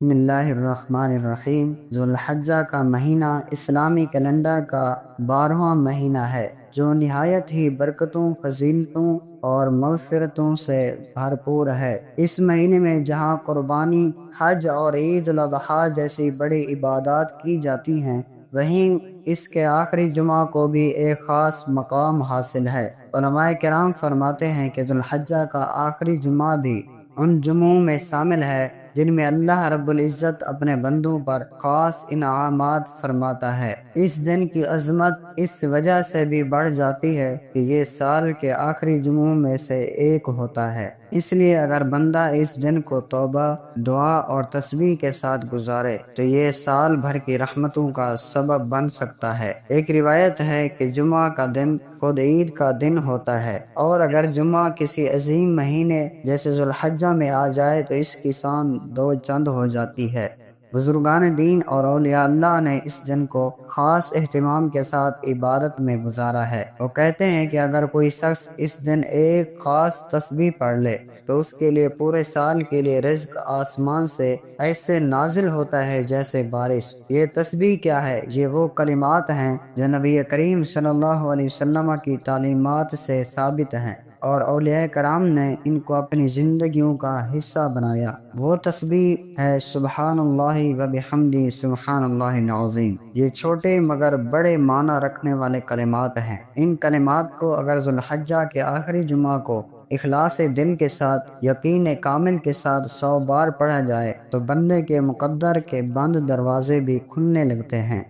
بسم اللہ الرحمن الرحیم۔ ذوالحجہ کا مہینہ اسلامی کیلنڈر کا 12واں مہینہ ہے جو نہایت ہی برکتوں، فضیلتوں اور مغفرتوں سے بھرپور ہے۔ اس مہینے میں جہاں قربانی، حج اور عید الاضحیٰ جیسی بڑی عبادات کی جاتی ہیں، وہیں اس کے آخری جمعہ کو بھی ایک خاص مقام حاصل ہے۔ علماء کرام فرماتے ہیں کہ ذوالحجہ کا آخری جمعہ بھی ان جمعوں میں شامل ہے جن میں اللہ رب العزت اپنے بندوں پر خاص انعامات فرماتا ہے۔ اس دن کی عظمت اس وجہ سے بھی بڑھ جاتی ہے کہ یہ سال کے آخری جمعوں میں سے ایک ہوتا ہے۔ اس لیے اگر بندہ اس دن کو توبہ، دعا اور تسبیح کے ساتھ گزارے تو یہ سال بھر کی رحمتوں کا سبب بن سکتا ہے۔ ایک روایت ہے کہ جمعہ کا دن خود عید کا دن ہوتا ہے، اور اگر جمعہ کسی عظیم مہینے جیسے ذوالحجہ میں آ جائے تو اس کی شان دو چند ہو جاتی ہے۔ بزرگان دین اور اولیاء اللہ نے اس دن کو خاص اہتمام کے ساتھ عبادت میں گزارا ہے۔ وہ کہتے ہیں کہ اگر کوئی شخص اس دن ایک خاص تسبیح پڑھ لے تو اس کے لیے پورے سال کے لیے رزق آسمان سے ایسے نازل ہوتا ہے جیسے بارش۔ یہ تسبیح کیا ہے؟ یہ وہ کلمات ہیں جو نبی کریم صلی اللہ علیہ وسلم کی تعلیمات سے ثابت ہیں اور اولیاء کرام نے ان کو اپنی زندگیوں کا حصہ بنایا۔ وہ تسبیح ہے سبحان اللہ و بحمدہ سبحان اللہ العظیم۔ یہ چھوٹے مگر بڑے معنی رکھنے والے کلمات ہیں۔ ان کلمات کو اگر ذوالحجہ کے آخری جمعہ کو اخلاص دل کے ساتھ، یقین کامل کے ساتھ 100 بار پڑھا جائے تو بندے کے مقدر کے بند دروازے بھی کھلنے لگتے ہیں۔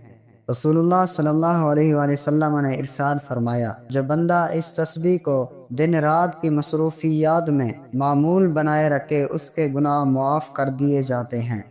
رسول اللہ صلی اللہ علیہ وآلہ وسلم نے ارشاد فرمایا، جو بندہ اس تسبیح کو دن رات کی مصروفیات میں معمول بنائے رکھے اس کے گناہ معاف کر دیے جاتے ہیں،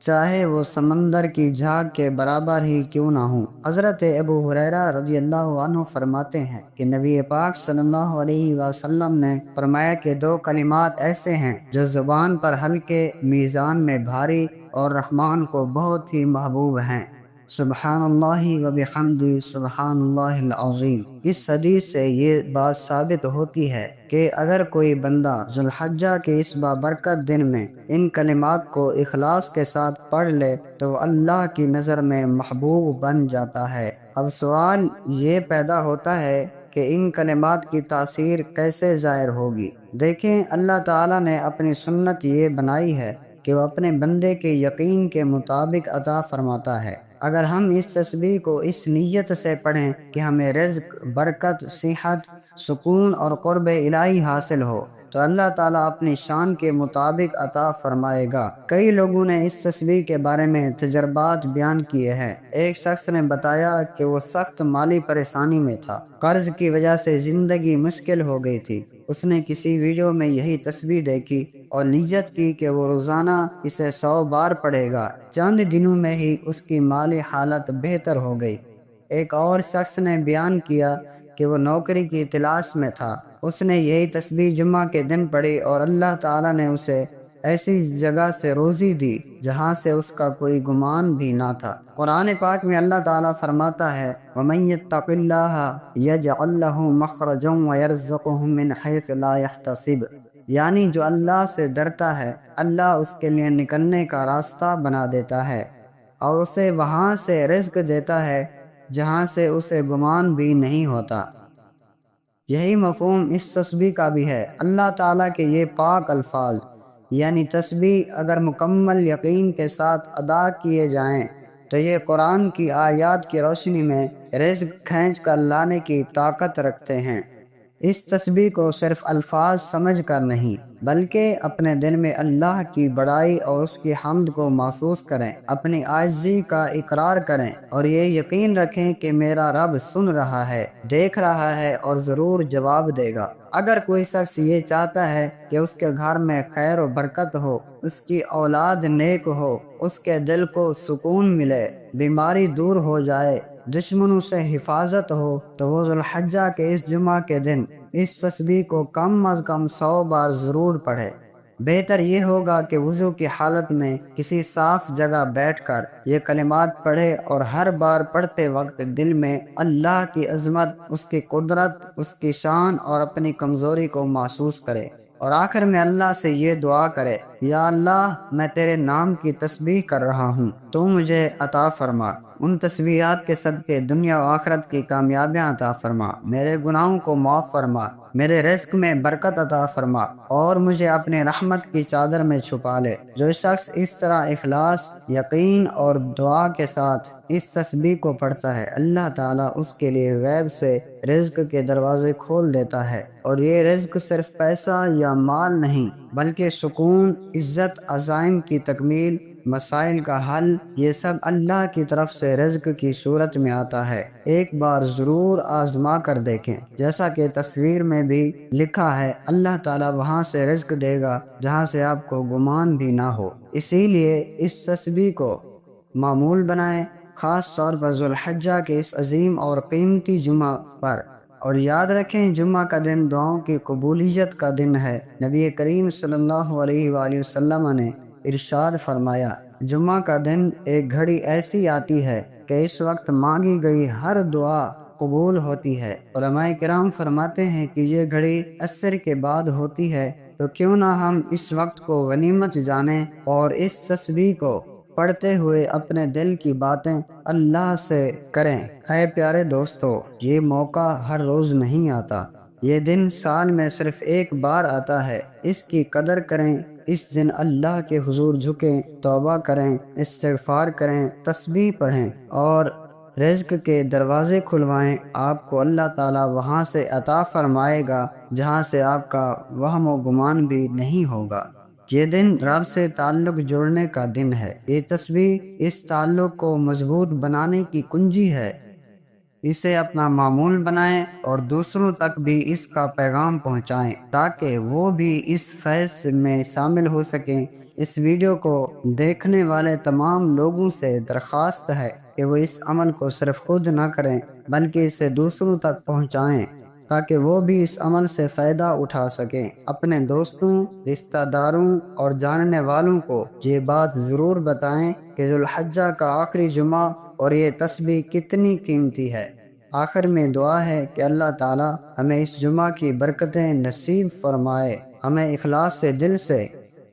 چاہے وہ سمندر کی جھاگ کے برابر ہی کیوں نہ ہوں۔ حضرت ابو ہریرہ رضی اللہ عنہ فرماتے ہیں کہ نبی پاک صلی اللہ علیہ وسلم نے فرمایا کہ دو کلمات ایسے ہیں جو زبان پر ہلکے، میزان میں بھاری اور رحمان کو بہت ہی محبوب ہیں، سبحان اللہ و بحمدہ سبحان اللہ العظیم۔ اس حدیث سے یہ بات ثابت ہوتی ہے کہ اگر کوئی بندہ ذوالحجہ کے اس بابرکت دن میں ان کلمات کو اخلاص کے ساتھ پڑھ لے تو اللہ کی نظر میں محبوب بن جاتا ہے۔ اب سوال یہ پیدا ہوتا ہے کہ ان کلمات کی تاثیر کیسے ظاہر ہوگی؟ دیکھیں، اللہ تعالیٰ نے اپنی سنت یہ بنائی ہے کہ وہ اپنے بندے کے یقین کے مطابق عطا فرماتا ہے۔ اگر ہم اس تسبیح کو اس نیت سے پڑھیں کہ ہمیں رزق، برکت، صحت، سکون اور قرب الہی حاصل ہو تو اللہ تعالیٰ اپنی شان کے مطابق عطا فرمائے گا۔ کئی لوگوں نے اس تسبیح کے بارے میں تجربات بیان کیے ہیں۔ ایک شخص نے بتایا کہ وہ سخت مالی پریشانی میں تھا، قرض کی وجہ سے زندگی مشکل ہو گئی تھی۔ اس نے کسی ویڈیو میں یہی تسبیح دیکھی اور نیت کی کہ وہ روزانہ اسے 100 بار پڑھے گا۔ چند دنوں میں ہی اس کی مالی حالت بہتر ہو گئی۔ ایک اور شخص نے بیان کیا کہ وہ نوکری کی تلاش میں تھا۔ اس نے یہی تسبیح جمعہ کے دن پڑھی اور اللہ تعالیٰ نے اسے ایسی جگہ سے روزی دی جہاں سے اس کا کوئی گمان بھی نہ تھا۔ قرآن پاک میں اللہ تعالیٰ فرماتا ہے، وَمَن يَتَّقِ اللَّهَ يَجْعَل لَّهُ مَخْرَجًا وَيَرْزُقْهُ مِنْ حَيْثُ لَا يَحْتَسِبُ، یعنی جو اللہ سے ڈرتا ہے اللہ اس کے لیے نکلنے کا راستہ بنا دیتا ہے اور اسے وہاں سے رزق دیتا ہے جہاں سے اسے گمان بھی نہیں ہوتا۔ یہی مفہوم اس تسبیح کا بھی ہے۔ اللہ تعالیٰ کے یہ پاک الفاظ یعنی تسبیح اگر مکمل یقین کے ساتھ ادا کیے جائیں تو یہ قرآن کی آیات کی روشنی میں رزق کھینچ کر لانے کی طاقت رکھتے ہیں۔ اس تسبیح کو صرف الفاظ سمجھ کر نہیں بلکہ اپنے دل میں اللہ کی بڑائی اور اس کی حمد کو محسوس کریں، اپنی عاجزی کا اقرار کریں اور یہ یقین رکھیں کہ میرا رب سن رہا ہے، دیکھ رہا ہے اور ضرور جواب دے گا۔ اگر کوئی شخص یہ چاہتا ہے کہ اس کے گھر میں خیر و برکت ہو، اس کی اولاد نیک ہو، اس کے دل کو سکون ملے، بیماری دور ہو جائے، دشمنوں سے حفاظت ہو تو وہ ذوالحجہ کے اس جمعہ کے دن اس تسبیح کو کم از کم 100 بار ضرور پڑھے۔ بہتر یہ ہوگا کہ وضو کی حالت میں کسی صاف جگہ بیٹھ کر یہ کلمات پڑھے اور ہر بار پڑھتے وقت دل میں اللہ کی عظمت، اس کی قدرت، اس کی شان اور اپنی کمزوری کو محسوس کرے، اور آخر میں اللہ سے یہ دعا کرے یا اللہ میں تیرے نام کی تسبیح کر رہا ہوں، تو مجھے عطا فرما، ان تسبیحات کے صدقے دنیا و آخرت کی کامیابیاں عطا فرما، میرے گناہوں کو معاف فرما، میرے رزق میں برکت عطا فرما اور مجھے اپنے رحمت کی چادر میں چھپا لے۔ جو شخص اس طرح اخلاص، یقین اور دعا کے ساتھ اس تسبیح کو پڑھتا ہے، اللہ تعالیٰ اس کے لیے غیب سے رزق کے دروازے کھول دیتا ہے، اور یہ رزق صرف پیسہ یا مال نہیں بلکہ سکون، عزت، عزائم کی تکمیل، مسائل کا حل، یہ سب اللہ کی طرف سے رزق کی صورت میں آتا ہے۔ ایک بار ضرور آزما کر دیکھیں، جیسا کہ تصویر میں بھی لکھا ہے، اللہ تعالیٰ وہاں سے رزق دے گا جہاں سے آپ کو گمان بھی نہ ہو۔ اسی لیے اس تسبیح کو معمول بنائیں، خاص طور پر ذوالحجہ کے اس عظیم اور قیمتی جمعہ پر، اور یاد رکھیں جمعہ کا دن دعاؤں کی قبولیت کا دن ہے۔ نبی کریم صلی اللہ علیہ وآلہ وسلم نے ارشاد فرمایا، جمعہ کا دن ایک گھڑی ایسی آتی ہے کہ اس وقت مانگی گئی ہر دعا قبول ہوتی ہے۔ علماء کرام فرماتے ہیں کہ یہ گھڑی عصر کے بعد ہوتی ہے، تو کیوں نہ ہم اس وقت کو غنیمت جانیں اور اس تسبیح کو پڑھتے ہوئے اپنے دل کی باتیں اللہ سے کریں۔ اے پیارے دوستو، یہ موقع ہر روز نہیں آتا، یہ دن سال میں صرف ایک بار آتا ہے۔ اس کی قدر کریں، اس دن اللہ کے حضور جھکیں، توبہ کریں، استغفار کریں، تسبیح پڑھیں اور رزق کے دروازے کھلوائیں۔ آپ کو اللہ تعالیٰ وہاں سے عطا فرمائے گا جہاں سے آپ کا وہم و گمان بھی نہیں ہوگا۔ یہ دن رب سے تعلق جوڑنے کا دن ہے۔ یہ تسبیح اس تعلق کو مضبوط بنانے کی کنجی ہے۔ اسے اپنا معمول بنائیں اور دوسروں تک بھی اس کا پیغام پہنچائیں تاکہ وہ بھی اس فیض میں شامل ہو سکیں۔ اس ویڈیو کو دیکھنے والے تمام لوگوں سے درخواست ہے کہ وہ اس عمل کو صرف خود نہ کریں بلکہ اسے دوسروں تک پہنچائیں تاکہ وہ بھی اس عمل سے فائدہ اٹھا سکیں۔ اپنے دوستوں، رشتہ داروں اور جاننے والوں کو یہ بات ضرور بتائیں کہ ذوالحجہ کا آخری جمعہ اور یہ تسبیح کتنی قیمتی ہے۔ آخر میں دعا ہے کہ اللہ تعالیٰ ہمیں اس جمعہ کی برکتیں نصیب فرمائے، ہمیں اخلاص سے دل سے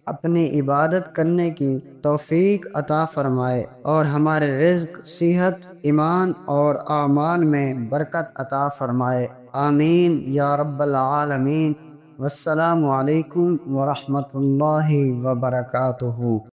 اپنی عبادت کرنے کی توفیق عطا فرمائے اور ہمارے رزق، صحت، ایمان اور اعمال میں برکت عطا فرمائے۔ آمین یا رب العالمین۔ والسلام علیکم ورحمۃ اللہ وبرکاتہ۔